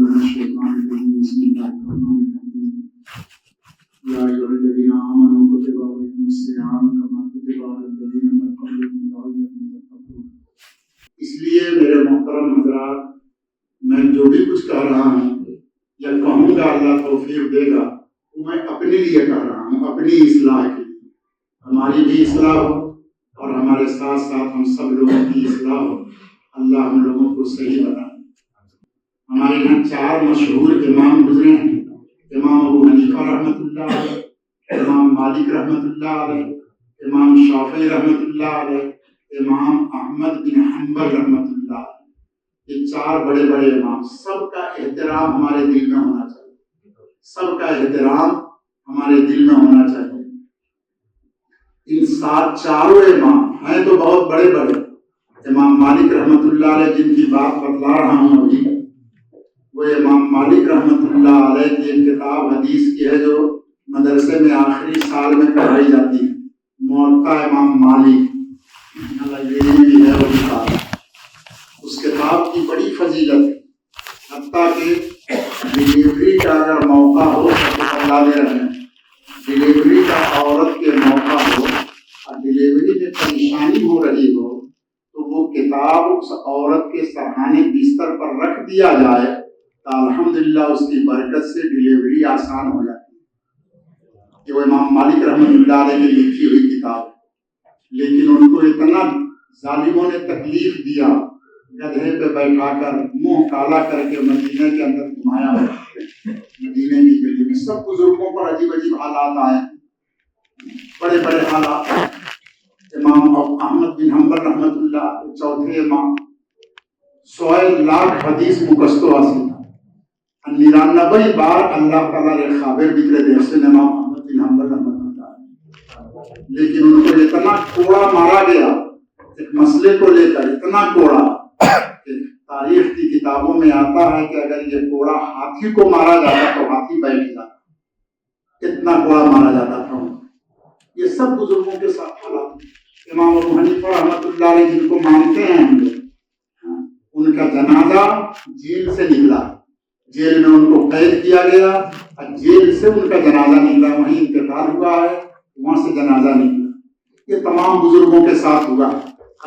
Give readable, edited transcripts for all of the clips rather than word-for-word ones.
من الشيطان الرجيم بسم الله الرحمن الرحيم يا أيها الذين آمنوا كتب عليكم الصيام كما كتب على الذين من قبلكم لعلكم تتقون. اس لیے میرے محترم حضرات، میں جو بھی کچھ کہہ رہا ہوں یا کہوں گا اللہ توفیق دے گا، وہ میں اپنے لیے کہہ رہا ہوں، اپنی اصلاح کے لیے، ہماری بھی اصلاح ہو اور ہمارے ساتھ ساتھ ہم سب لوگوں کی اصلاح ہو، اللہ ہم لوگوں کو صحیح بنائے۔ ہمارے یہاں 4 مشہور امام گزرے ہیں، امام ابو حنیفہ رحمۃ اللہ علیہ، امام مالک رحمۃ اللہ علیہ، امام شافعی رحمۃ اللہ علیہ، امام احمد بن حنبل رحمۃ اللہ علیہ۔ یہ 4 بڑے بڑے امام، سب کا احترام ہمارے دل میں ہونا چاہیے، سب کا احترام ہمارے دل میں ہونا چاہیے۔ ان 4 امام ہیں تو بہت بڑے بڑے۔ امام مالک رحمۃ اللہ علیہ جن کی بات بتلا رہا ہوں ابھی، وہ امام مالک رحمۃ اللہ علیہ کی ایک کتاب حدیث کی ہے جو مدرسے میں آخری سال میں پڑھائی جاتی ہے، موطا امام مالک، لائبریری میں بھی ہے وہ کتاب۔ اس کتاب کی بڑی فضیلت ہے، حتیٰ کہ ڈلیوری کا اگر موقع ہو تو اللہ دے رہے ہیں، ڈلیوری کا عورت کے موقع ہو اور ڈلیوری میں پریشانی ہو رہی ہو تو وہ کتاب اس عورت کے سرحانے بستر پر رکھ دیا جائے تو الحمدللہ اس کی برکت سے ڈلیوری آسان ہو جاتی ہے۔ کہ وہ امام مالک رحمۃ اللہ علیہ کی لکھی ہوئی کتاب، لیکن ان کو اتنا ظالموں نے تکلیف دیا، گدھے پہ بیٹھا کر منہ کالا کر کے مدینے کے اندر گھمایا، مدینے کی گلی میں سب بزرگوں پر عجیب عجیب حالات آئے، بڑے بڑے حالات۔ امام احمد بن حنبل رحمۃ اللہ چوتھے امام، 100 لاکھ حدیث مکستو حاصل، 99 بار اللہ تعالیٰ نے خابر بکر دیرسن امام احمد بن حنبل رحمۃ اللہ، لیکن ان کو اتنا کوڑا مارا گیا ایک مسئلے کو لے کر، اتنا کوڑا کہ تاریخ کی کتابوں میں آتا ہے کہ اگر یہ کوڑا ہاتھی کو مارا جاتا تو ہاتھی بیٹھ جاتا، اتنا کوڑا مارا جاتا تھا۔ یہ سب بزرگوں کے ساتھ حالات۔ امام ابو حنیفہ رحمۃ اللہ علیہ جن کو مانتے ہیں ہم لوگ، ان کا جنازہ جیل سے نکلا، جیل میں ان کو قید کیا گیا اور جیل سے ان کا جنازہ نکلا، وہیں انتقال ہوا ہے، وہاں سے جنازہ نکلا۔ یہ تمام بزرگوں کے ساتھ ہوا۔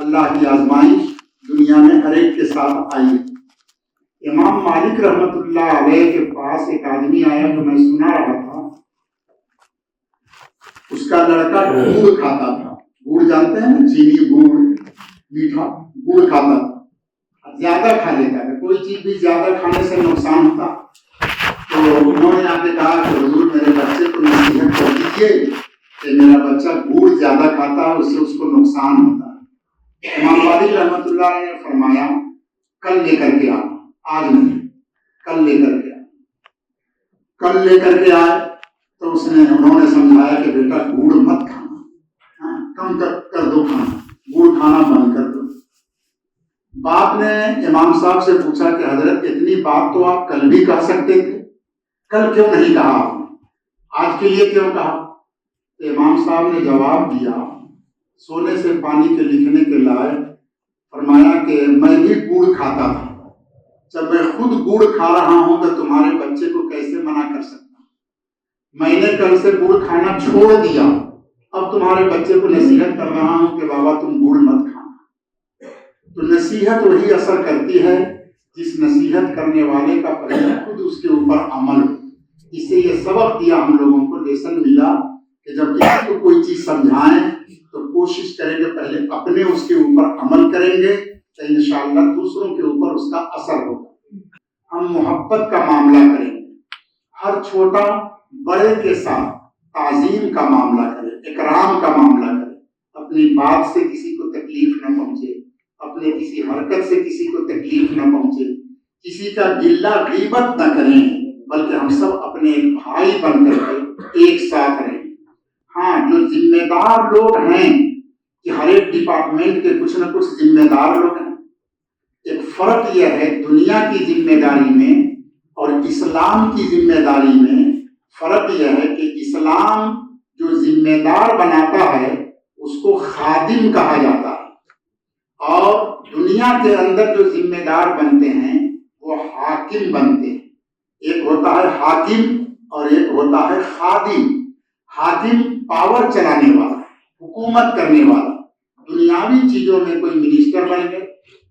اللہ کی آزمائش دنیا میں ہر ایک کے ساتھ آئی۔ امام مالک رحمۃ اللہ علیہ کے پاس ایک آدمی آیا جو میں سنا رہا تھا، اس کا لڑکا گڑ کھاتا تھا، گڑ جانتے ہیں نا، چینی گڑ میٹھا گڑ کھاتا تھا، زیادہ کھا لیتا ہے، کوئی چیز بھی زیادہ کھانے سے نقصان ہوتا۔ تو انہوں نے آ کے کہا کہ حضور میرے بچے کو نصیحت کر دیجیے کہ میرا بچہ گڑ زیادہ کھاتا ہے، اس سے اس کو نقصان ہوتا ہے۔ امام مالک رحمۃ اللہ علیہ نے فرمایا کل لے کر کے آنا، آج نہیں، کل لے کر کے آنا۔ کل لے کر کے آئے تو انہوں نے سمجھایا کہ بیٹا گڑ مت کھانا، کم کر دو کھانا، گڑ کھانا بند کر دو۔ باپ نے امام صاحب سے پوچھا کہ حضرت اتنی بات تو آپ کل بھی کہہ سکتے تھے، کل کیوں نہیں کہا آپ نے، آج کے لیے کیوں کہا؟ تو امام صاحب نے جواب دیا سونے سے پانی کے لکھنے کے لائق، فرمایا کہ میں بھی گڑ کھاتا تھا، جب میں خود گڑ کھا رہا ہوں تو تمہارے بچے کو کیسے منع کر سکتا؟ میں نے کل سے گڑ کھانا چھوڑ دیا، اب تمہارے بچے کو نصیحت کر رہا ہوں کہ بابا تم گڑ مت کھانا۔ تو نصیحت وہی اثر کرتی ہے جس نصیحت کرنے والے کا پہلے خود اس کے اوپر عمل ہو۔ اس سے یہ سبق دیا ہم لوگوں کو، لیسن ملا کہ جب کسی کو کوئی چیز سمجھائیں تو کوشش کریں کہ پہلے اپنے اس کے اوپر عمل کریں گے تو انشاءاللہ دوسروں کے اوپر اس کا اثر ہوگا۔ ہم محبت کا معاملہ کریں گے، ہر چھوٹا بڑے کے ساتھ تعظیم کا معاملہ کریں، اکرام کا معاملہ کریں، اپنی بات سے کسی کو تکلیف نہ پہنچے، اپنے کسی حرکت سے کسی کو تکلیف نہ پہنچے، کسی کا گلہ غیبت نہ کریں، بلکہ ہم سب اپنے ایک بھائی بن کر کے ایک ساتھ رہیں۔ ہاں، جو ذمہ دار لوگ ہیں کہ ہر ایک ڈپارٹمنٹ کے کچھ نہ کچھ ذمہ دار لوگ ہیں، ایک فرق یہ ہے دنیا کی ذمہ داری میں اور اسلام کی ذمہ داری میں، فرق یہ ہے کہ اسلام جو ذمہ دار بناتا ہے اس کو خادم کہا جاتا ہے، اور دنیا کے اندر جو ذمہ دار بنتے ہیں وہ حاکم بنتے ہیں۔ ایک ہوتا ہے حاکم اور ایک ہوتا ہے خادم۔ حاکم پاور چلانے والا، حکومت کرنے والا، دنیاوی چیزوں میں کوئی منسٹر بن گئے،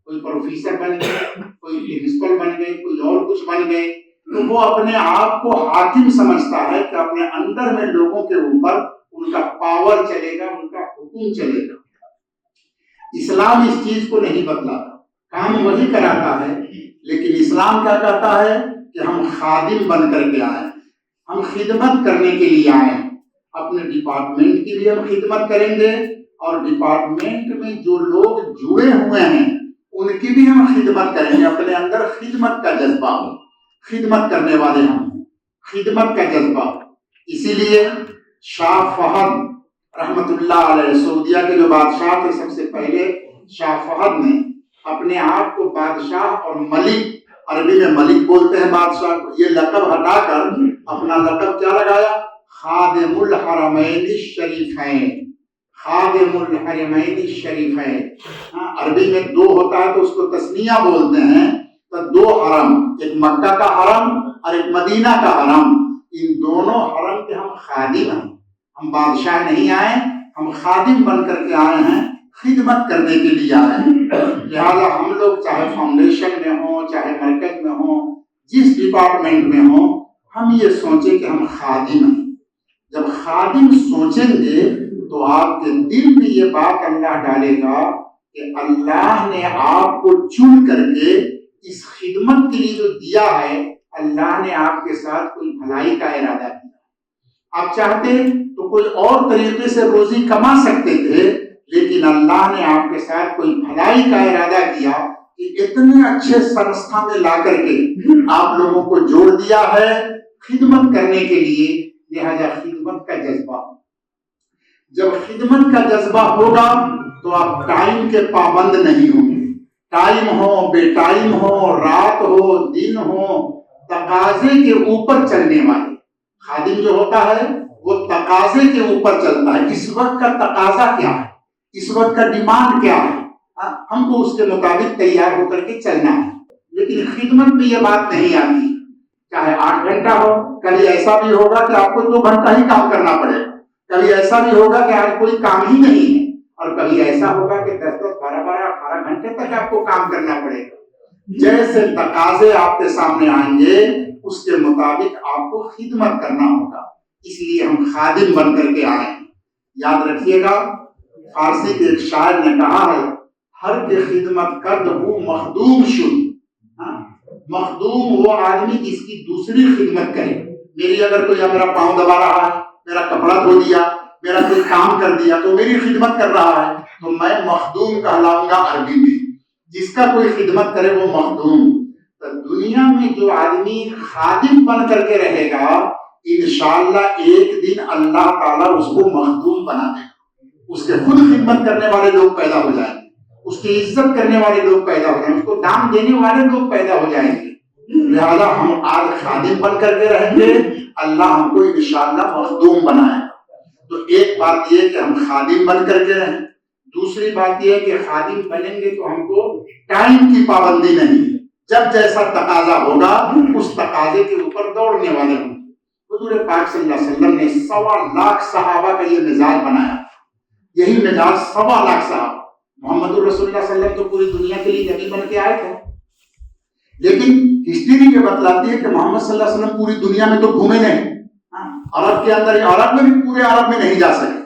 کوئی پروفیسر بن گئے، کوئی پرنسپل بن گئے، کوئی اور کچھ بن گئے، تو وہ اپنے آپ کو حاکم سمجھتا ہے کہ اپنے اندر میں لوگوں کے اوپر ان کا پاور چلے گا، ان کا حکم چلے گا۔ اسلام اس چیز کو نہیں بدلاتا، کام وہی کراتا ہے، لیکن اسلام کیا کہتا ہے کہ ہم خادم بن کر کے آئے، ہم خدمت کرنے کے لیے آئے ہیں۔ اپنے ڈپارٹمنٹ کی بھی ہم خدمت کریں گے، اور ڈپارٹمنٹ میں جو لوگ جڑے ہوئے ہیں ان کی بھی ہم خدمت کریں گے۔ اپنے اندر خدمت کا جذبہ ہو، خدمت کرنے والے ہم، خدمت کا جذبہ۔ اسی لیے شاہ فہد رحمت اللہ علیہ، سعودیہ کے جو بادشاہ تھے، سب سے پہلے شاہ فہد نے اپنے آپ کو بادشاہ اور ملک، عربی میں ملک بولتے ہیں بادشاہ کو، یہ لقب ہٹا کر اپنا لقب کیا لگایا؟ خادم الحرمین الشریفین، خادم الحرمین الشریفین۔ عربی میں دو ہوتا ہے تو اس کو تثنیہ بولتے ہیں، تو دو حرم، ایک مکہ کا حرم اور ایک مدینہ کا حرم، ان دونوں حرم کے ہم خادم ہیں۔ ہم بادشاہ نہیں آئے، ہم خادم بن کر کے آئے ہیں، خدمت کرنے کے لیے آئے ہیں۔ لہذا ہم لوگ چاہے فاؤنڈیشن میں ہوں، چاہے مرکز میں ہوں، جس ڈپارٹمنٹ میں ہوں، ہم یہ سوچیں کہ ہم خادم ہیں۔ جب خادم سوچیں گے تو آپ کے دل میں یہ بات اللہ ڈالے گا کہ اللہ نے آپ کو چن کر کے اس خدمت کے لیے جو دیا ہے، اللہ نے آپ کے ساتھ کوئی بھلائی کا ارادہ کیا۔ آپ چاہتے تو کوئی اور طریقے سے روزی کما سکتے تھے، لیکن اللہ نے آپ کے ساتھ کوئی بھلائی کا ارادہ کیا کہ اتنے اچھے سنستھا میں لا کر کے آپ لوگوں کو جوڑ دیا ہے خدمت کرنے کے لیے۔ لہذا خدمت کا جذبہ، جب خدمت کا جذبہ ہوگا تو آپ ٹائم کے پابند نہیں ہوں گے۔ ٹائم ہو، بے ٹائم ہو، رات ہو، دن ہو، تقاضے کے اوپر چلنے والے۔ خادم جو ہوتا ہے وہ تقاضے کے اوپر چلتا ہے، اس وقت کا تقاضا کیا ہے، اس وقت کا ڈیمانڈ کیا ہے، ہم کو اس کے مطابق تیار ہو کر کے چلنا ہے۔ لیکن خدمت میں یہ بات نہیں آتی، چاہے 8 گھنٹہ ہو، کبھی ایسا بھی ہوگا کہ آپ کو 2 گھنٹہ ہی کام کرنا پڑے گا، کبھی ایسا بھی ہوگا کہ آج کوئی کام ہی نہیں ہے، اور کبھی ایسا ہوگا کہ 10-10, 12-12, 18 گھنٹے تک آپ کو کام کرنا پڑے گا۔ جیسے تقاضے آپ کے سامنے آئیں گے اس کے مطابق آپ کو خدمت کرنا ہوگا۔ اس لیے ہم خادم بن کر کے آئے ہیں۔ یاد رکھیے گا، فارسی کے ایک شاعر نے کہا ہے، ہر کے خدمت کرد ہو مخدوم شد۔ مخدوم وہ آدمی جس کی دوسری خدمت کرے۔ میری اگر کوئی میرا پاؤں دبا رہا ہے، میرا کپڑا دھو دیا، میرا کوئی کام کر دیا تو میری خدمت کر رہا ہے، تو میں مخدوم کہلاؤں گا عربی میں۔ جس کا کوئی خدمت کرے وہ مخدوم۔ تو دنیا میں جو آدمی خادم بن کر کے رہے گا، انشاءاللہ ایک دن اللہ تعالیٰ اس کو مخدوم بنا دے گا۔ اس کے خود خدمت کرنے والے لوگ پیدا ہو جائیں گے، اس کی عزت کرنے والے لوگ پیدا ہو جائیں گے، اس کو دام دینے والے لوگ پیدا ہو جائیں گے۔ لہذا ہم آج خادم بن کر کے رہیں گے، اللہ ہم کو انشاءاللہ مخدوم بنائے گا۔ تو ایک بات یہ کہ ہم خادم بن کر کے رہیں، دوسری بات یہ ہے کہ خادم بنیں گے تو ہم کو ٹائم کی پابندی نہیں، جب جیسا تقاضا ہوگا اس تقاضے کے اوپر دوڑنے والے ہوں۔ حضور پاک صلی اللہ علیہ وسلم نے 1.25 لاکھ صحابہ کا یہ مزاج بنایا، یہی مزاج 1.25 لاکھ صحابہ۔ محمد رسول اللہ صلی اللہ علیہ وسلم تو پوری دنیا کے لیے نبی بن کے آئے تھے، لیکن ہسٹری یہ بتلاتی ہے کہ محمد صلی اللہ علیہ وسلم پوری دنیا میں تو گھومے نہیں، عرب کے اندر، عرب میں بھی پورے عرب میں نہیں جا سکے،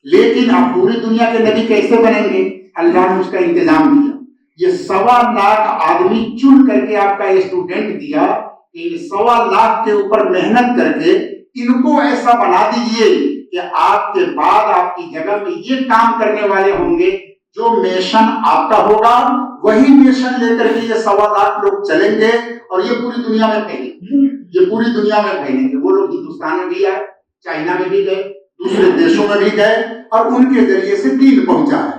لیکن اب پوری دنیا کے نبی کیسے بنیں گے؟ اللہ نے اس کا انتظام کیا۔ یہ 1.25 لاکھ آدمی چن کر کے آپ کا اسٹوڈنٹ دیا کہ 1.25 لاکھ کے اوپر محنت کر کے ان کو ایسا بنا دیجئے کہ آپ کے بعد آپ کی جگہ میں یہ کام کرنے والے ہوں گے، جو میشن آپ کا ہوگا وہی میشن لے کر کے یہ 1.25 لاکھ لوگ چلیں گے اور یہ پوری دنیا میں پھیلیں گے، یہ پوری دنیا میں پھیلیں گے۔ وہ لوگ ہندوستان میں بھی آئے، چائنا میں بھی گئے، دوسرے دیشوں میں بھی گئے، اور ان کے ذریعے سے دین پہنچا ہے۔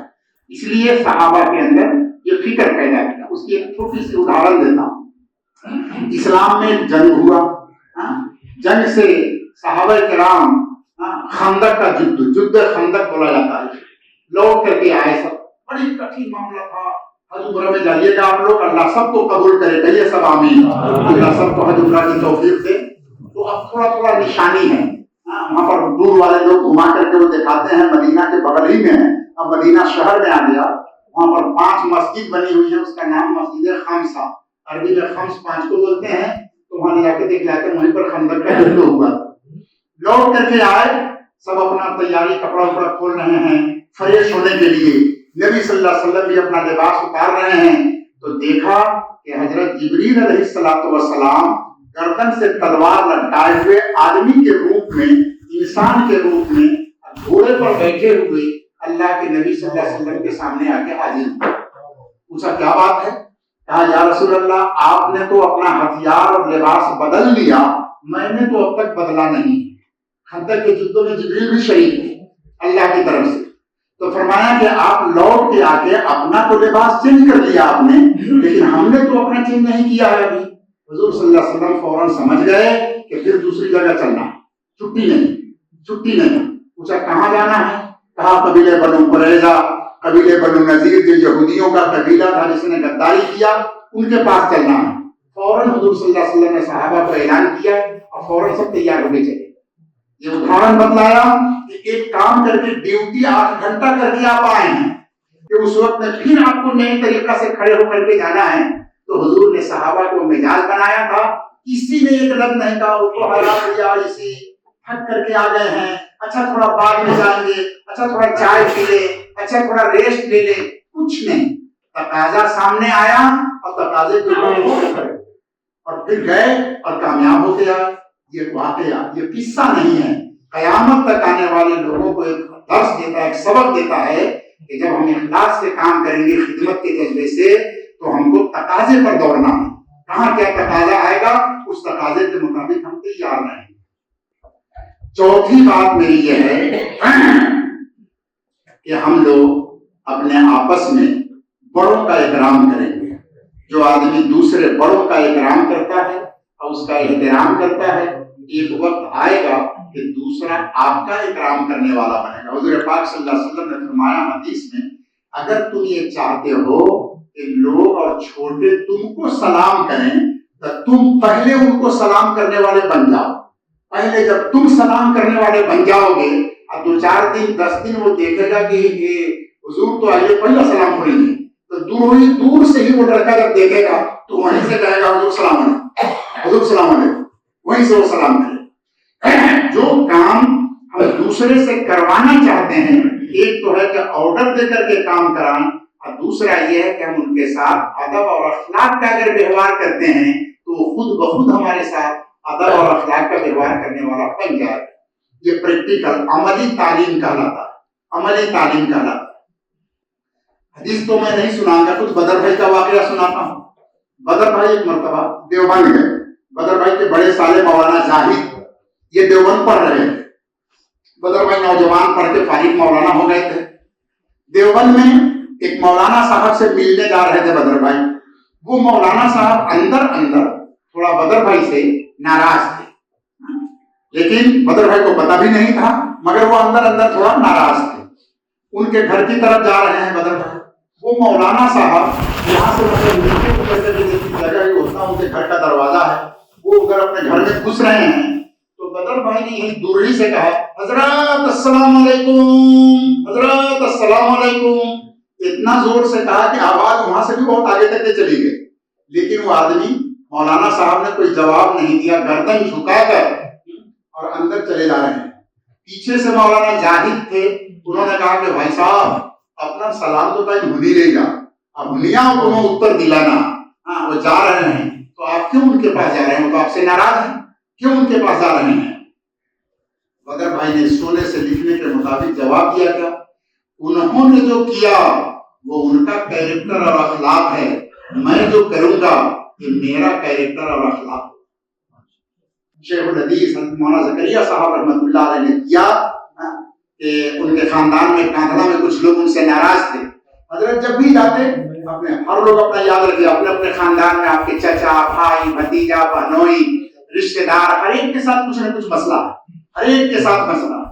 اس لیے صحابہ کے اندر یہ فکر پیدا کیا۔ اس کی ایک چھوٹی سی ادھارن دیتا ہوں۔ اسلام میں جنگ ہوا، جنگ سے صحابہ کرام خندق کا جد خندق بولا جاتا ہے، لوٹ کر کے آئے، سب بڑی کٹھن معاملہ تھا، حج عمرہ میں جائیے گا آپ لوگ, اللہ سب کو قبول کرے, کہیے سب آمین. اللہ سب کو حج عمرہ کی توفیق دے. تو اب تھوڑا تھوڑا نشانی ہے, وہاں پر دور والے لوگ گھما کر کے وہ دکھاتے ہیں, مدینہ کے بغل ہی میں ہے. اب مدینہ شہر میں آ گیا, وہاں پر 5 مسجد بنی ہوئی ہے, اس کا نام مسجد خمسہ, عربی میں خمس 5 کو بولتے ہیں. تو وہاں جا کے دیکھ لاتے وہیں پر خندق کا جنگ ہوا. لوٹ کر کے آئے, سب اپنا تیاری کپڑا وپڑا کھول رہے ہیں فریش ہونے کے لیے. نبی صلی اللہ علیہ وسلم بھی اپنا لباس اتار رہے ہیں, تو دیکھا کہ حضرت جبریل علیہ السلام گردن سے تلوار لٹکائے ہوئے آدمی کے روپ میں, انسان کے روپ میں گھوڑے پر بیٹھے ہوئے اللہ کے نبی صلی اللہ علیہ وسلم کے سامنے آ کے حاضر ہوئے. پوچھا کیا بات ہے؟ کہا یا رسول اللہ, آپ نے تو اپنا ہتھیار اور لباس بدل لیا, میں نے تو اب تک بدلا نہیں. خندق کے جدوں میں جبریل بھی شہید تھے اللہ کی طرف سے. تو فرمایا کہ آپ لوٹ کے آ کے اپنا تو لباس چینج کر لیا آپ نے, لیکن ہم نے تو اپنا چینج نہیں کیا ہے ابھی. حضور صلی اللہ علیہ وسلم فوراً سمجھ گئے کہ پھر دوسری جگہ چلنا, چھٹی نہیں. پوچھا کہاں جانا ہے؟ کہا قبیلے بنو قریظہ, قبیلے بنو نذیر جو یہودیوں کا قبیلہ تھا جس نے غداری کیا, ان کے پاس چلنا ہے. فوراً حضور صلی اللہ علیہ وسلم نے صحابہ کو اعلان کیا اور فوراً سب تیار ہو کے چلے. یہ ادھارن بتلایا کہ ایک کام کر کے ڈیوٹی 8 گھنٹہ کر کے آپ آئے ہیں, کہ اس وقت میں پھر آپ کو نئے طریقہ سے کھڑے ہو کر کے جانا ہے. تو حضور نے صحابہ کو مزاج بنایا تھا, کسی نے ایک لفظ نہیں کہا وہ تو حالات یا اسی تھک کر کے آ گئے ہیں, اچھا تھوڑا بعد میں جائیں گے, اچھا تھوڑا چائے پی لے, اچھا تھوڑا ریسٹ لے لے, کچھ نہیں. تقاضا سامنے آیا اور تقاضے کے اوپر اور پھر گئے اور کامیاب ہو کے آئے. یہ واقعہ, یہ قصہ نہیں ہے, قیامت تک آنے والے لوگوں کو ایک درس دیتا ہے, ایک سبق دیتا ہے کہ جب ہم اخلاص سے کام کریں گے خدمت کے جذبے سے, تو ہم کو تقاضے پر دوڑنا ہے. کہاں کیا تقاضا آئے گا, اس تقاضے کے مطابق ہم تیار رہیں. چوتھی بات میری یہ ہے کہ ہم لوگ اپنے آپس میں بڑوں کا احترام کریں گے. جو آدمی دوسرے بڑوں کا احترام کرتا ہے اور اس کا احترام کرتا ہے, ایک وقت آئے گا کہ دوسرا آپ کا احترام کرنے والا بنے گا. حضور پاک صلی اللہ علیہ وسلم نے فرمایا حدیث میں, اگر تم یہ چاہتے ہو کہ لوگ اور چھوٹے تم کو سلام کریں, تو تم پہلے ان کو سلام کرنے والے بن جاؤ. پہلے جب تم سلام کرنے والے بن جاؤ گے, اب 2-4 دن 10 دن وہ دیکھے گا کہ یہ حضور تو آئیے پہلا سلام پڑیں گے, تو دور سے ہی وہ لڑکا جب دیکھے گا تو وہیں سے کہے گا حضور سلام علیکم, حضور سلام علیکم, وہیں سے وہ سلام کرے. جو کام ہم دوسرے سے کروانا چاہتے ہیں, ایک تو ہے کہ آرڈر دے کر کے کام کرائیں, اور دوسرا یہ ہے کہ ہم ان کے ساتھ ادب اور اخلاق کا اگر ویوہار کرتے ہیں تو وہ خود بخود ہمارے ساتھ ادب اور اخلاق کا ویوہار کرنے والا بن جائے. یہ پریکٹیکل عملی تعلیم کہلاتا ہے, عملی تعلیم کہلاتا ہے. حدیث تو میں نہیں سناؤں گا, کچھ بدر بھائی کا واقعہ سناتا ہوں. بدر بھائی ایک مرتبہ دیوبند گئے. بدر بھائی کے بڑے سالے مولانا زاہد یہ دیوبند پڑھ رہے تھے. بدر بھائی نوجوان پڑھ کے فارغ مولانا ہو گئے تھے. دیوبند میں ایک مولانا صاحب سے ملنے جا رہے تھے بدر بھائی. وہ مولانا صاحب اندر تھوڑا بدر بھائی سے ناراض تھے, لیکن بدر بھائی کو پتا بھی نہیں تھا, مگر وہ اندر تھوڑا ناراض تھے. ان کے گھر کی طرف جا رہے ہیں بدر بھائی. وہ مولانا صاحب یہاں سے جگہ ہی ہوتا ان کے گھر کا دروازہ ہے, وہ اگر اپنے گھر میں گھس رہے ہیں تو بدر بھائی نے یہی دوری سے کہا حضرات السلام علیکم, حضرات السلام علیکم. اتنا زور سے کہا کہ آواز وہاں سے بھی بہت آگے تک کے چلی گئی, لیکن وہ آدمی مولانا صاحب نے کوئی جواب نہیں دیا, گردن جھکا کر اور اندر چلے جا رہے ہیں. پیچھے سے مولانا جاہد تھے, انہوں نے کہا کہ بھائی صاحب اپنا سلام تو کہیں بھول ہی لے جا, اب بھولیا انہوں اتر دلانا. وہ جا رہے ہیں تو آپ کیوں ان کے پاس جا رہے ہیں, وہ تو آپ سے ناراض ہیں, کیوں ان کے پاس جا رہے ہیں؟ بدر بھائی نے سونے سے لکھنے کے مطابق جواب دیا کیا, انہوں نے جو کیا وہ ان کا کیریکٹر اور اخلاق ہے, میں جو کروں گا یہ میرا کیریکٹر اور اخلاق. شیخ الحدیث مولانا زکریا صاحب رحمۃ اللہ علیہ نے کیا کہ ان کے خاندان میں کاندھلا میں کچھ لوگ ان سے ناراض تھے. حضرت جب بھی جاتے اپنے ہر لوگ اپنا یاد رکھے, اپنے اپنے خاندان میں آپ کے چچا, بھائی, بھتیجا, بہنوئی, رشتے دار, ہر ایک کے ساتھ کچھ نہ کچھ مسئلہ, ہر ایک کے ساتھ مسئلہ.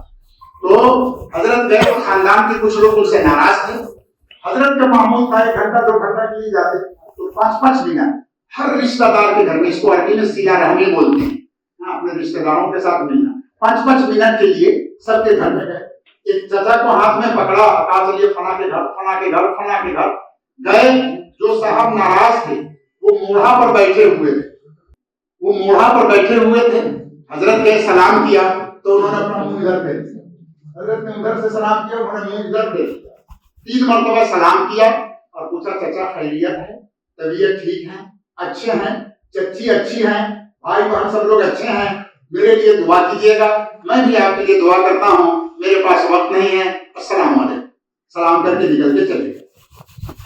تو حضرت گئے تو خاندان کے کچھ لوگ ان سے ناراض تھے. حضرت کا معمول تھا 1 گھنٹہ 2 گھنٹہ کے لیے جاتے تو 5 منٹ ہر رشتہ دار کے گھر میں، اس کو عربی میں صلہ رحمی بولتے ہیں، اپنے رشتہ داروں کے ساتھ ملنا، 5 منٹ کے لیے سب کے گھر میں گئے. ایک چچا کو ہاتھ میں پکڑا، کہا چلیے فلاں کے گھر فلاں کے گھر فلاں کے گھر گئے. جو صاحب ناراض تھے وہ موڑھا پر بیٹھے ہوئے تھے، حضرت نے سلام کیا تو انہوں نے اپنا منہ ادھر پھیر دیا. حضرت نے ادھر سے سلام کیا، انہوں نے منہ ادھر پھیر دیا. 3 مرتبہ سلام کیا اور پوچھا چچا خیریت ہے، طبیعت ٹھیک ہے، اچھے ہیں، چچی اچھی ہیں، بھائی بہن سب لوگ اچھے ہیں، میرے لیے دعا کیجیے گا، میں بھی آپ کے لیے دعا کرتا ہوں، میرے پاس وقت نہیں ہے، السلام علیکم. سلام کر کے نکل کے چلے گئے.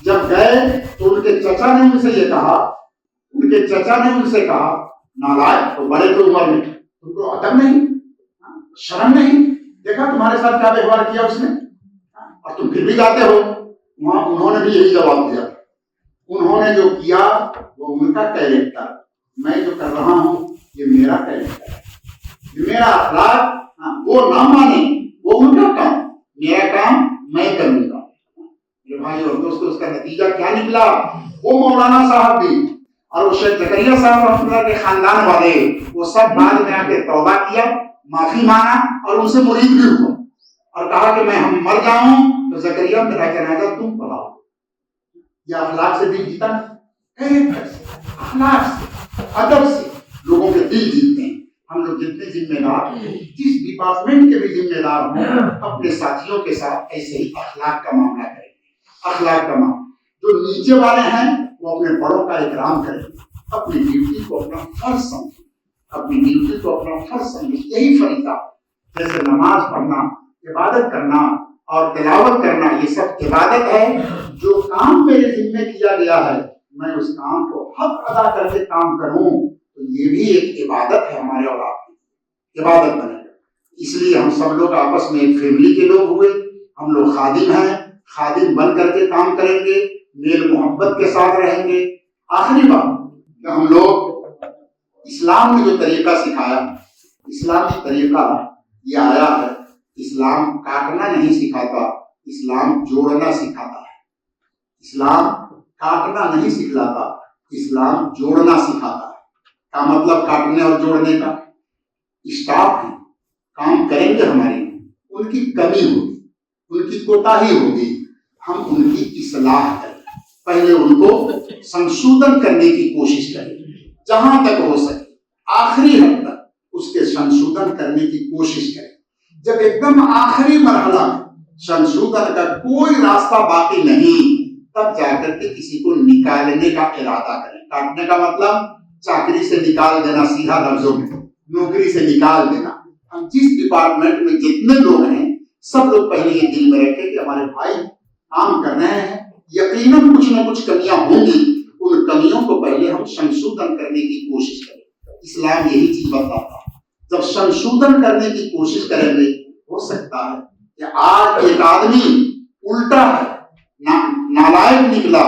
جب گئے تو ان کے چچا نے ان سے کہا نالائق، تو بڑے تو عمر میں، تم کو ادب نہیں، شرم نہیں، دیکھا تمہارے ساتھ کیا ویوہار کیا اس نے، اور تم پھر بھی جاتے ہو. وہاں انہوں نے بھی یہی جواب دیا. انہوں نے جو کیا وہ ان کا کیریکٹر، میں جو کر رہا ہوں یہ میرا کیریکٹر ہے، یہ میرا اخلاق. وہ نہ مانے وہ ان کا کام، میرا کام میں کروں گا. میرے بھائی اور دوستوں، اس کا نتیجہ کیا نکلا؟ وہ مولانا صاحب بھی اور وہ شیخ زکریا صاحب رحمۃ اللہ کے خاندان والے، وہ سب بعد میں آ کے توبہ کیا، معافی مانگا اور ان سے مرید بھی ہوا اور کہا کہ میں ہم مر جاؤں تو زکریا میرا جنازہ تم پڑھاؤ. یہ اخلاق سے دل جیتا، اخلاق سے، ادب سے لوگوں کے دل جیتتے ہیں. ہم لوگ جتنے ذمہ دار، جس ڈپارٹمنٹ کے بھی ذمہ دار ہوں، اپنے ساتھیوں کے ساتھ ایسے ہی اخلاق کا معاملہ کریں. اخلاق کا معاملہ، جو نیچے والے ہیں وہ اپنے بڑوں کا اکرام کریں، اپنی ڈیوٹی کو اپنا فرض سمجھیں. یہی فریضہ، جیسے نماز پڑھنا، عبادت کرنا اور تلاوت کرنا، یہ سب عبادت ہے. جو کام میرے ذمہ کیا گیا ہے میں اس کام کو حق ادا کر کے کام کروں تو یہ بھی ایک عبادت ہے، ہمارے اور آپ کی عبادت بنے گا. اس لیے ہم سب لوگ آپس میں ایک فیملی کے لوگ ہوئے، ہم لوگ خادم ہیں، خادم بن کر کے کام کریں گے، میل محبت کے ساتھ رہیں گے. آخری بات کہ ہم لوگ اسلام نے جو طریقہ سکھایا، اسلامی طریقہ یہ آیا ہے، اسلام کاٹنا نہیں سکھاتا، اسلام جوڑنا سکھاتا ہے. اسلام کاٹنا نہیں سکھلاتا، اسلام جوڑنا سکھاتا ہے. کا مطلب کاٹنے اور جوڑنے کا، اسٹاف ہیں، کام کریں گے ہمارے، ان کی کمی ہوگی، ان کی کوتاہی ہوگی، ہم ان کی اصلاح کریں، پہلے ان کو سنشودھن کرنے کی کوشش کریں، جہاں تک ہو سکے آخری حد تک اس کے سنشودھن کرنے کی کوشش کریں. جب ایک دم آخری مرحلہ میں سنشودھن کا کوئی راستہ باقی نہیں، تب جا کر کے کسی کو نکالنے کا ارادہ کریں. کاٹنے کا مطلب چاکری سے نکال دینا، سیدھا لفظوں میں نوکری سے نکال دینا. ہم جس ڈپارٹمنٹ میں جتنے لوگ ہیں سب لوگ پہلے یہ دل میں رکھیں کہ ہمارے بھائی کام کر رہے ہیں، یقیناً کچھ نہ کچھ کمیاں ہوں گی، ان کمیوں کو پہلے ہم سنشودھن کرنے کی کوشش کریں. اسلام یہی چیز بتاتا ہے. جب سنشودھن کرنے کی کوشش کریں گے، ہو سکتا ہے کہ آج ایک آدمی الٹا ہے، نالائق نکلا،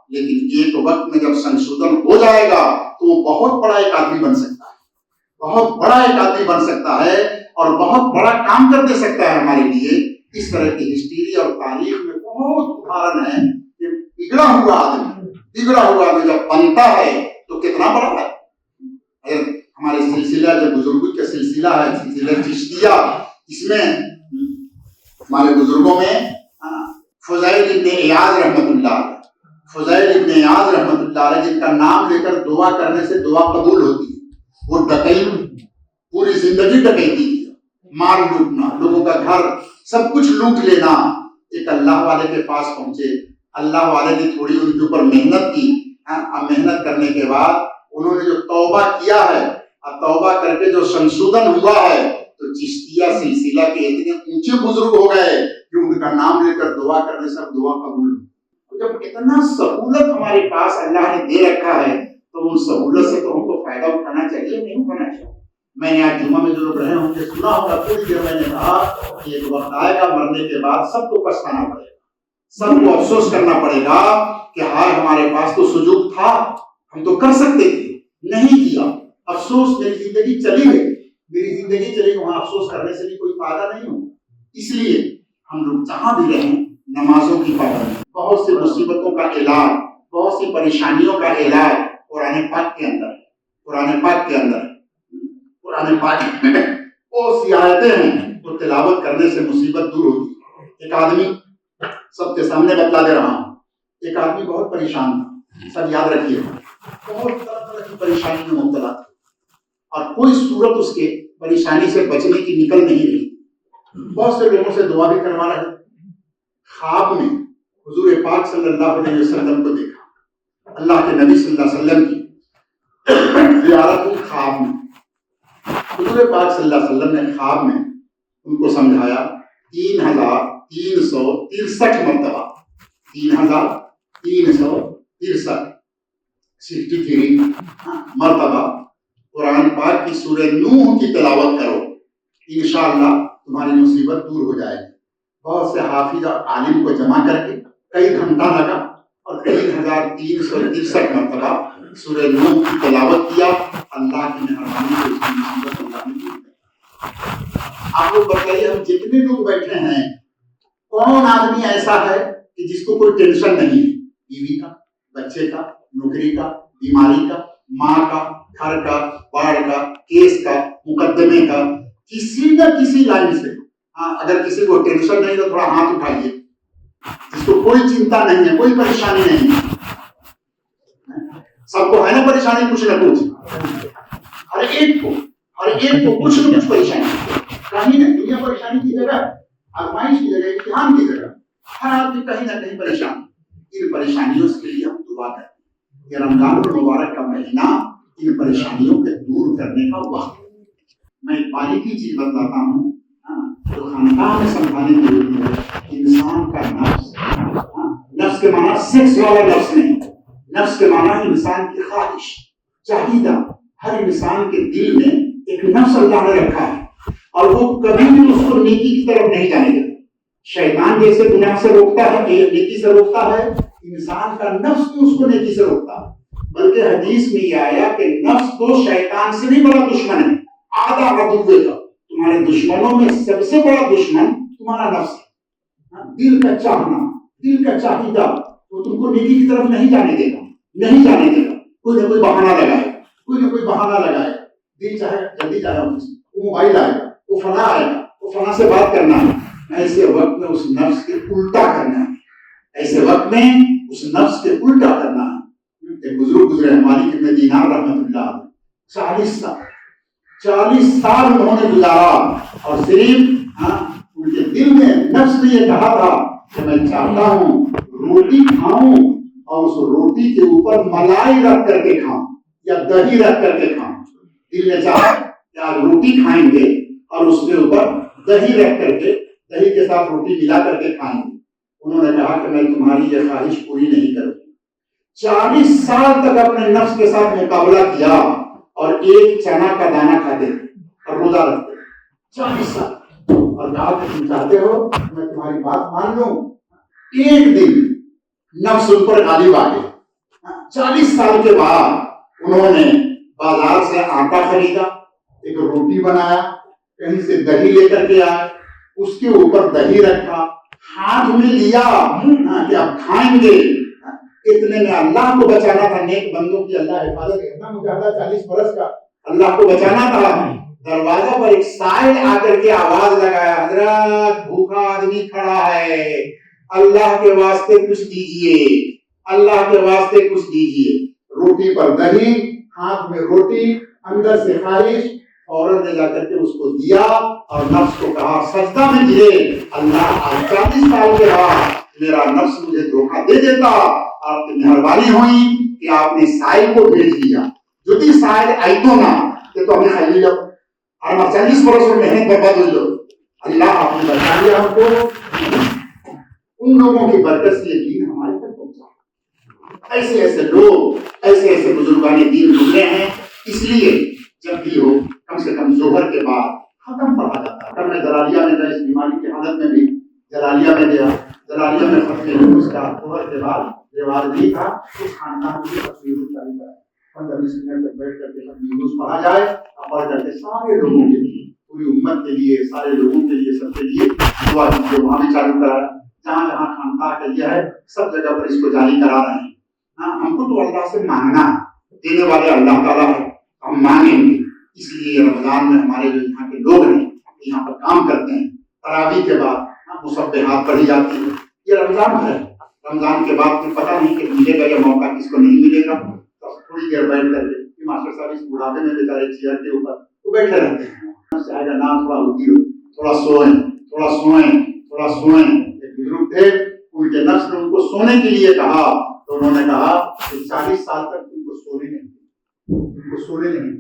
لیکن ایک وقت میں جب سنشودھن ہو جائے گا تو وہ بہت بڑا ایک آدمی بن سکتا ہے، بہت بڑا ایک آدمی بن سکتا ہے اور بہت بڑا کام کر دے سکتا ہے ہمارے لیے. اس طرح کی ہسٹری اور تاریخ میں بہت ادھارن ہے کہ بگڑا ہوا آدمی جب بنتا ہے تو کتنا بڑا ہے. ہمارے سلسلہ جو بزرگوں کا سلسلہ ہے، سلسلہ چشتیہ، اس میں ہمارے بزرگوں میں فضیل ابن ایاض رحمۃ اللہ علیہ جن کا نام لے کر دعا کرنے سے دعا قبول ہوتی ہے. وہ پوری زندگی ڈکیتی کی، مال لوٹنا، لوگوں کا گھر سب کچھ لوٹ لینا. ایک اللہ والے کے پاس پہنچے، اللہ والے نے تھوڑی ان کے اوپر محنت کی. محنت کرنے کے بعد انہوں نے جو توبہ کیا ہے اور توبہ کر کے جو سنشودھن ہوا ہے تو چشتیہ سلسلہ کے اتنے اونچے بزرگ ہو گئے کہ ان کا نام لے کر دعا کرنے سے دعا قبول. جب اتنا سہولت ہمارے پاس اللہ نے دے رکھا ہے تو ان سہولت سے تو ہم کو فائدہ اٹھانا چاہیے، نہیں اٹھانا چاہیے. میں نے آج جمعہ میں جو لوگ رہے ہوں گے سنا ہوگا، تھوڑی دیر میں نے کہا کہ ایک وقت آئے گا مرنے کے بعد سب کو پچھتانا پڑے گا، سب کو افسوس کرنا پڑے گا کہ ہائے ہمارے پاس تو سجود تھا، ہم تو کر سکتے تھے، نہیں کیا. افسوس، میری زندگی چلی گئی، وہاں افسوس کرنے سے بھی کوئی فائدہ نہیں ہو. اس لیے ہم لوگ جہاں بھی رہیں نمازوں کی پابندی، بہت سی مصیبتوں کا علاج، بہت سی پریشانیوں کا علاج قرآن پاک کے اندر، قرآن پاک کے اندر، قرآن پاک میں بہت سی آیتیں ہیں تو تلاوت کرنے سے مصیبت دور ہوتی ہے۔ ایک آدمی، سب کے سامنے بتلا دے رہا ہوں، ایک آدمی بہت پریشان تھا، سب یاد رکھیے، بہت طرح طرح کی پریشانی میں مبتلا تھا اور کوئی صورت اس کے پریشانی سے بچنے کی نکل نہیں رہی۔ بہت سے لوگوں سے دعا بھی کروا رہے، خواب میں حضور پاک صلی اللہ علیہ وسلم کو دیکھا، اللہ کے نبی صلی اللہ علیہ وسلم کی زیارت ہوئی خواب میں۔ حضور پاک صلی اللہ علیہ وسلم نے خواب میں ان کو سمجھایا 3363 مرتبہ، 3363 مرتبہ قرآن پاک کی سورہ نوح کی تلاوت کرو، انشاءاللہ تمہاری مصیبت دور ہو جائے گی۔ بہت سے حافظ اور عالم کو جمع کر کے کئی گھنٹہ لگا اور 3363 مرتبہ سورہ نوح کی تلاوت کیا، اللہ کی مہربانی سے اس کی مصیبت اللہ نے دور کر۔ آپ لوگ بتائیے، ہم جتنے لوگ بیٹھے ہیں کون آدمی ایسا ہے کہ جس کو کوئی ٹینشن نہیں ہے؟ بیوی کا، بچے کا، نوکری کا، بیماری کا، ماں کا، گھر کا، باڑ کا، کیس کا، مقدمے کا، کسی نہ کسی لائن سے۔ اگر کسی کو ٹینشن نہیں تو تھوڑا ہاتھ اٹھائیے، جس کو کوئی چنتا نہیں ہے، کوئی پریشانی نہیں ہے۔ سب کو ہے نا پریشانی کچھ نہ کچھ، ہر ایک کو کچھ نہ کچھ پریشانی، کہیں نہ دنیا پریشانی کی جگہ، آزمائش کی جگہ، امتحان کی جگہ، ہر آدمی کہیں نہ کہیں پریشان۔ ان پریشانیوں کے لیے ہم دعا کریں، یہ رمضان المبارک کا مہینہ ان پریشانیوں کے دور کرنے کا وقت ہے۔ میں ایک باریکی چیز بتاتا ہوں جو خاندان میں سمجھانے کی ضرورت ہے۔ انسان کا نفس، نفس کے معنی سیکس والا نفس نہیں، نفس کے معنی انسان کی خواہش، چاہیدہ۔ ہر انسان کے دل میں ایک نفس اللہ نے رکھا ہے اور وہ کبھی بھی اس کو نیکی کی طرف نہیں جانے دیتا۔ شیطان جیسے گناہ سے روکتا ہے، نیکی سے روکتا ہے، انسان کا نفس بھی اس کو نیکی سے روکتا ہے۔ بلکہ حدیث میں یہ آیا کہ نفس تو شیطان سے بھی بڑا دشمن ہے، آدھا عدو کا۔ تمہارے دشمنوں میں سب سے بڑا دشمن تمہارا نفس ہے، دل کا چاہنا، دل کا چاہیدہ۔ وہ تم کو نیکی کی طرف نہیں جانے دے گا، نہیں جانے دے گا۔ کوئی نہ کوئی بہانہ لگائے، کوئی نہ کوئی بہانہ لگائے۔ دل چاہے جلدی جائے آفس، وہ موبائل آئے گا، وہ فلاں آئے گا، وہ فلاں سے بات کرنا ہے۔ ایسے وقت میں اس نفس کے الٹا کرنا ہے، ایسے وقت میں اس نفس کے الٹا کرنا ہے۔ ایک بزرگ گزرے ہماری ابن دینار رحمۃ اللہ علیہ، 40 سال انہوں نے گزارا اور صرف ان کے دل میں نفس نے یہ کہا تھا کہ میں چاہتا ہوں روٹی کھاؤں اور اس روٹی کے اوپر ملائی رکھ کر کے کھاؤں یا دہی رکھ کر کے کھاؤں۔ دل نے چاہا کہ آج روٹی کھائیں گے اور اس کے اوپر دہی رکھ کر کے، دہی کے ساتھ روٹی ملا کر کے کھائیں گے۔ انہوں نے کہا کہ میں تمہاری یہ خواہش پوری نہیں کروں۔ 40 سال تک اپنے نفس کے ساتھ مقابلہ کیا اور ایک چنا کا دانہ کھاتے تھے اور روزہ رکھتے تھے 40 سال، اور کہا کہ تم چاہتے ہو میں تمہاری بات مان لوں۔ ایک دن نفس ان پر غالب آ گیا۔ 40 سال کے بعد انہوں نے بازار سے آٹا خریدا، ایک روٹی بنایا، کہیں سے دہی لے کر کے آئے، اس کے اوپر دہی رکھا، ہاتھ میں لیا کہ اب کھائیں گے۔ اتنے میں اللہ کو بچانا تھا، نیک بندوں کی اللہ حفاظت، اتنا مجاہدہ 40 برس کا اللہ کو بچانا تھا۔ دروازہ پر ایک سائل آ کر کے آواز لگایا، حضرت بھوکا آدمی کھڑا ہے، اللہ کے واسطے کچھ دیجئے، اللہ کے واسطے کچھ دیجئے۔ روٹی پر دہی، ہاتھ میں روٹی، اندر سے خواہش، عورت نے جا کر کے اس کو دیا اور نفس کو کہا سجدہ میں گرے، اللہ آج 40 سال کے بعد میرا نفس مجھے دھوکہ دے دیتا، آپ کی مہربانی ہوئی کہ آپ نے سائل کو بھیج دیا۔ جو بھی سائل آئی تو نہ کہ تو ہمیں خالی لو، اور 40 برس اور محنت برباد ہو جاؤ، اللہ آپ نے بچا لیا ہم کو۔ ان لوگوں کی برکت سے یہ دین ہمارے تک پہنچا۔ ایسے ایسے لوگ، ایسے ایسے بزرگان دین گزرے ہیں۔ اس لیے جب بھی ہو کم سے کم ظہر کے بعد ختم پڑھا جاتا ہے۔ میں جلالیہ میں گیا، اس بیماری کی حالت میں بھی جلالیہ میں گیا، جلالیہ میں ختم اس کا ظہر کے بعد رواج نہیں تھا اس خاندان کی تصویر اتاری جائے، 15-20 منٹ تک بیٹھ کر کے نیوز پڑھا جائے اور پڑھ کر کے سارے لوگوں کے لیے، پوری امت کے لیے، سارے لوگوں کے لیے، سب کے لیے دعا کیجیے۔ وہاں بھی چالو کرا جہاں جہاں خانقاہ کا یہ ہے سب جگہ پر اس کو جاری کرا رہے ہیں. ہم کو تو اللہ سے مانگنا ہے، دینے والے اللہ تعالیٰ ہے، ہم مانگیں گے. اس لیے رمضان میں ہمارے جو یہاں کے لوگ ہیں یہاں پر کام کرتے ہیں، تراویح کے بعد مصبحات پڑھی جاتی ہے. یہ رمضان ہے، رمضان کے بعد پھر پتہ نہیں کہ ملے گا یا موقع کس کو نہیں ملے گا. تو تھوڑی دیر بیٹھ کر کے ماسٹر صاحب اس بڑھاپے میں بیچارے چیئر کے اوپر تو بیٹھے رہتے ہیں، چاہے گا نام تھوڑا ہوتی ہو، تھوڑا سوئیں تھوڑا سوئیں تھوڑا سوئیں. ایک بزرگ تھے، ان کے نفس نے ان کو سونے کے لیے کہا تو انہوں نے کہا کہ 40 سال تک تم کو سونے نہیں، تم کو سونے نہیں.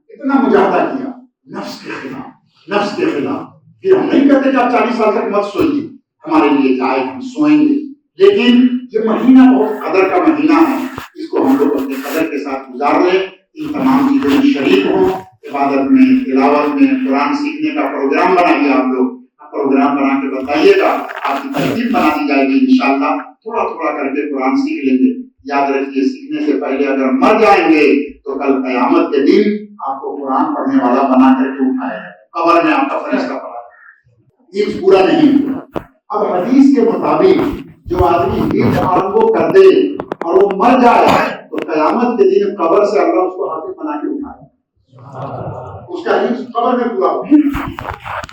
اتنا مجاہدہ کیا نفس کے خلاف، نفس کے خلاف. پھر ہم نہیں کہتے کہ آپ 40 سال تک مت سوئیے، ہمارے لیے جائے ہم سوئیں گے، لیکن یہ مہینہ بہت قدر کا مہینہ ہے، اس کو ہم لوگ اپنے قدر کے ساتھ گزار لیں. ان تمام چیزوں میں شریک ہوں، عبادت میں، تلاوت میں، قرآن سیکھنے کا پروگرام بنائیے. آپ لوگ پروگرام بنا کے بتائیے گا، آپ کی ترتیب بنا دی جائے گی انشاءاللہ. تھوڑا تھوڑا کر کے قرآن سیکھ لیں گے. یاد رکھیے سیکھنے سے پہلے اگر مر جائیں گے تو کل قیامت کے دن آپ کو قرآن پڑھنے والا بنا کر کے اٹھائے گا، قبر میں آپ کا فرشتہ پڑھا ہے. یہ پورا نہیں ہوا. اب حدیث کے مطابق جو آدمی حفظ عرب کر دے اور وہ مر جائے تو قیامت کے دن قبر سے اللہ اس کو حافظ بنا کے اٹھائے. اس کا حفظ قبر میں پورا ہو.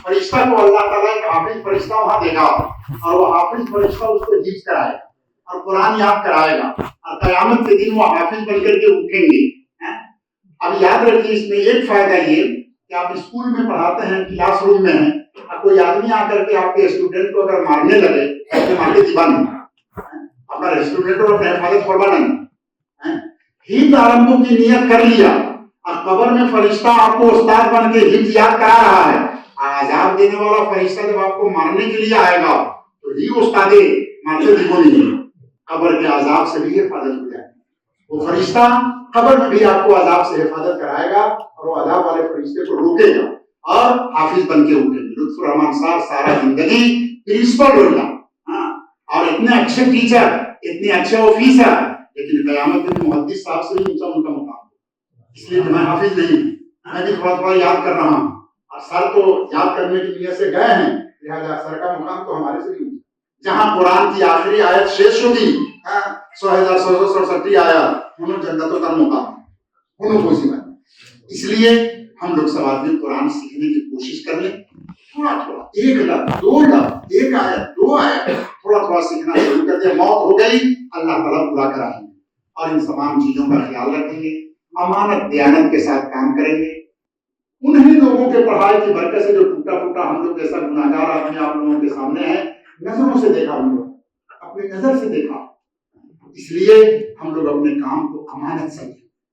فرشتہ کو اللہ تعالیٰ ایک حافظ فرشتہ وہاں دے گا اور وہ حافظ فرشتہ اس کو حفظ کرائے گا اور قرآن یاد کرائے گا اور قیامت کے دن وہ حافظ بن کر کے اٹھیں گے. اب یاد رکھیے اس میں ایک فائدہ یہ کہ آپ اسکول میں پڑھاتے ہیں، کلاس روم میں ہیں، کوئی آدمی آ کر کے آپ کے اسٹوڈنٹ کو اگر مارنے لگے تو مارنے کی بات نہیں، اپنا اسٹوڈنٹ کو اپنے حفاظت فرما نہیں. حفظ عربوں کی نیت کر لیا اور قبر میں فرشتہ آپ کو استاد بن کے حفظ یاد کرا رہا ہے. عذاب دینے والا فرشتہ جب آپ کو مارنے کے لیے آئے گا تو ہی استاد مارتے دیکھو نہیں، قبر کے عذاب سے بھی حفاظت ہو جائے. وہ فرشتہ قبر میں بھی آپ کو عذاب سے حفاظت کرائے گا اور وہ عذاب والے فرشتے کو روکے گا اور حافظ بن کے اٹھے گا. لطف الرحمان صاحب سارا زندگی پرنسپل ہو گیا اور اتنے اچھے ٹیچر، اتنے اچھے آفیسر، لیکن قیامت میں محدث صاحب سے بھی اونچا ان کا مقام. اس لیے کہ میں حافظ نہیں ہوں، میں بھی تھوڑا تھوڑا یاد کر رہا ہوں اور سر تو یاد کرنے کی نیت سے گئے ہیں، لہٰذا سر کا مقام تو ہمارے سے بھی اونچا. جہاں قرآن کی آخری آیت شیش ہوگی 100,667 آیات انہوں جنتوں کا مقام انہوں کو سی بات. اس لیے ہم لوگ سب آدمی قرآن سیکھنے کی کوشش کر لیں. تھوڑا تھوڑا 1 لفظ 2 لفظ 1 آیت 2 آیت تھوڑا تھوڑا سیکھنا شروع کر دیں. موت ہو گئی اللہ تعالیٰ پورا کرائیں گے اور ان تمام چیزوں کا خیال رکھیں گے، امانت دیانت کے ساتھ کام کریں گے. انہیں لوگوں کے پڑھائی کی برکت سے جو ٹوٹا پھوٹا ہم لوگ جیسا گناہگار آدمی آپ لوگوں کے سامنے ہے، نظروں سے دیکھا، ہم لوگ اپنی نظر سے دیکھا. اس لیے ہم لوگ اپنے کام کو امانت سمجھیں.